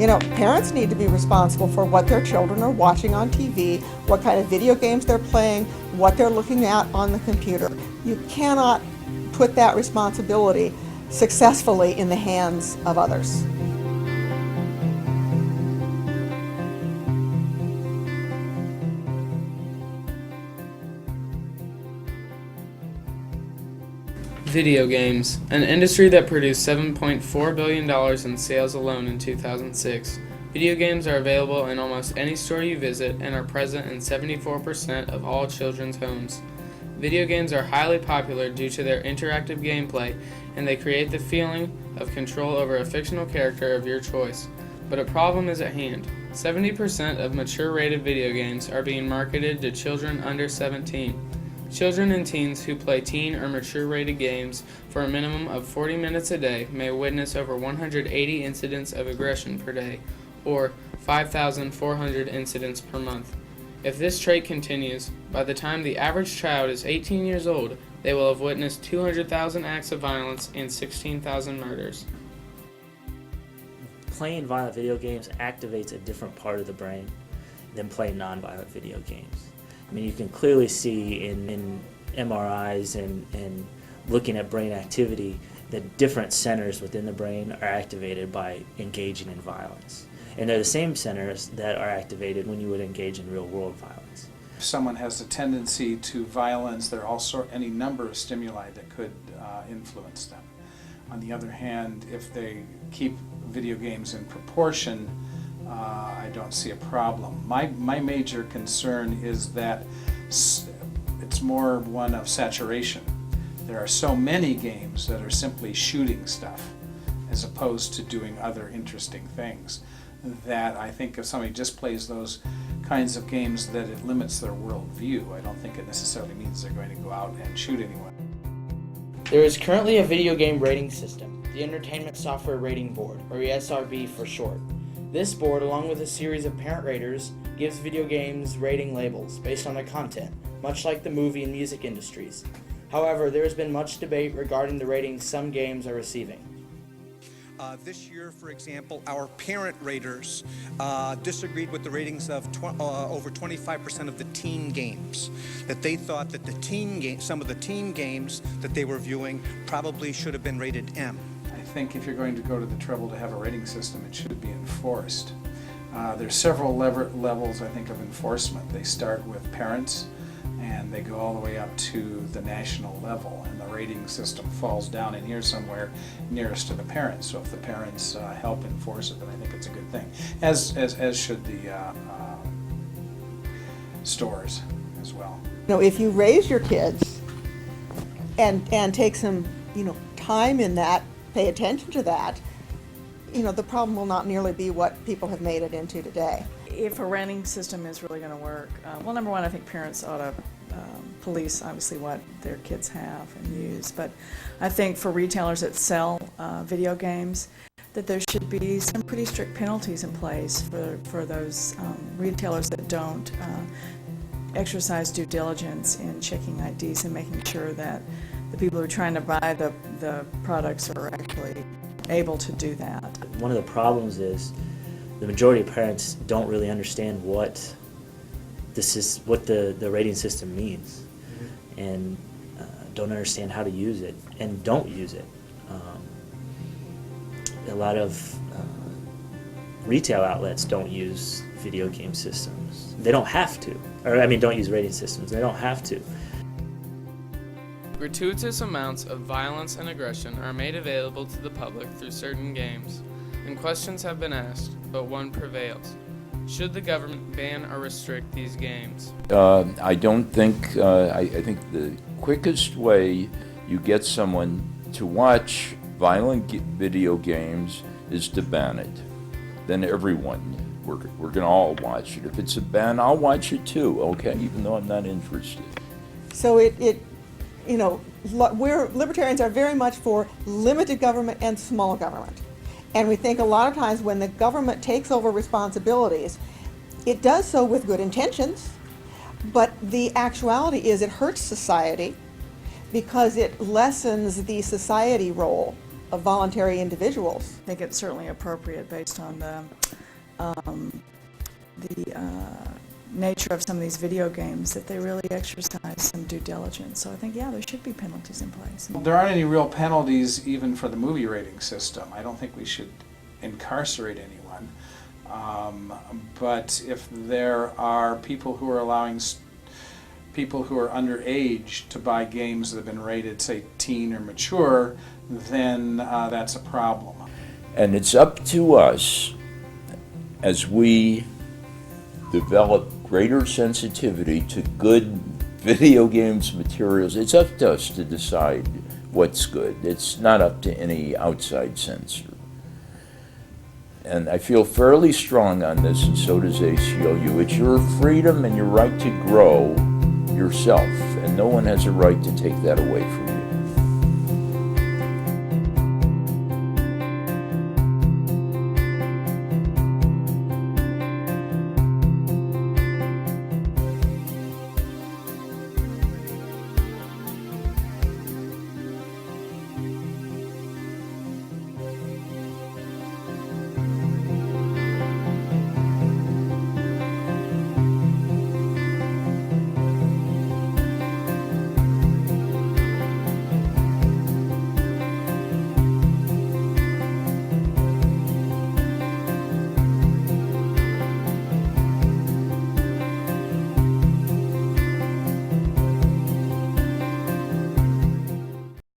Parents need to be responsible for what their children are watching on TV, what kind of video games they're playing, what they're looking at on the computer. You cannot put that responsibility successfully in the hands of others. Video games, an industry that produced $7.4 billion in sales alone in 2006. Video games are available in almost any store you visit and are present in 74% of all children's homes. Video games are highly popular due to their interactive gameplay, and they create the feeling of control over a fictional character of your choice. But a problem is at hand. 70% of mature-rated video games are being marketed to children under 17. Children and teens who play teen or mature-rated games for a minimum of 40 minutes a day may witness over 180 incidents of aggression per day, or 5,400 incidents per month. If this trait continues, by the time the average child is 18 years old, they will have witnessed 200,000 acts of violence and 16,000 murders. Playing violent video games activates a different part of the brain than playing non-violent video games. I mean, you can clearly see in MRIs and looking at brain activity that different centers within the brain are activated by engaging in violence. And they're the same centers that are activated when you would engage in real-world violence. If someone has a tendency to violence, there are any number of stimuli that could influence them. On the other hand, if they keep video games in proportion, I don't see a problem. My major concern is that it's more one of saturation. There are so many games that are simply shooting stuff as opposed to doing other interesting things, that I think if somebody just plays those kinds of games that it limits their worldview. I don't think it necessarily means they're going to go out and shoot anyone. There is currently a video game rating system, the Entertainment Software Rating Board, or ESRB for short. This board, along with a series of parent raters, gives video games rating labels based on their content, much like the movie and music industries. However, there has been much debate regarding the ratings some games are receiving. This year, for example, our parent raters disagreed with the ratings of over 25% of the teen games. That they thought that some of the teen games that they were viewing probably should have been rated M. I think if you're going to go to the trouble to have a rating system, it should be enforced. There's several levels, I think, of enforcement. They start with parents, and they go all the way up to the national level, and the rating system falls down in here somewhere nearest to the parents. So if the parents help enforce it, then I think it's a good thing, as should the stores as well. If you raise your kids and take some time in that, pay attention to that, the problem will not nearly be what people have made it into today. If a rating system is really going to work, well, number one, I think parents ought to police, obviously, what their kids have and use. But I think for retailers that sell video games, that there should be some pretty strict penalties in place for those retailers that don't exercise due diligence in checking IDs and making sure that the people who are trying to buy the products are actually able to do that. One of the problems is the majority of parents don't really understand what the rating system means, and don't understand how to use it and don't use it. A lot of retail outlets don't use video game systems. They don't have to, don't use rating systems. They don't have to. Gratuitous amounts of violence and aggression are made available to the public through certain games, and questions have been asked, but one prevails. Should the government ban or restrict these games? I don't think, I think the quickest way you get someone to watch violent video games is to ban it. Then everyone, we're going to all watch it. If it's a ban, I'll watch it too, okay, even though I'm not interested. So we're libertarians are very much for limited government and small government. And we think a lot of times when the government takes over responsibilities, it does so with good intentions, but the actuality is it hurts society because it lessens the society role of voluntary individuals. I think it's certainly appropriate based on the nature of some of these video games that they really exercise some due diligence. So I think, yeah, there should be penalties in place. There aren't any real penalties even for the movie rating system. I don't think we should incarcerate anyone. But if there are people who are allowing people who are underage to buy games that have been rated, say, teen or mature, then that's a problem. And it's up to us, as we develop greater sensitivity to good video games materials, it's up to us to decide what's good. It's not up to any outside censor. And I feel fairly strong on this, and so does ACLU. It's your freedom and your right to grow yourself, and no one has a right to take that away from you.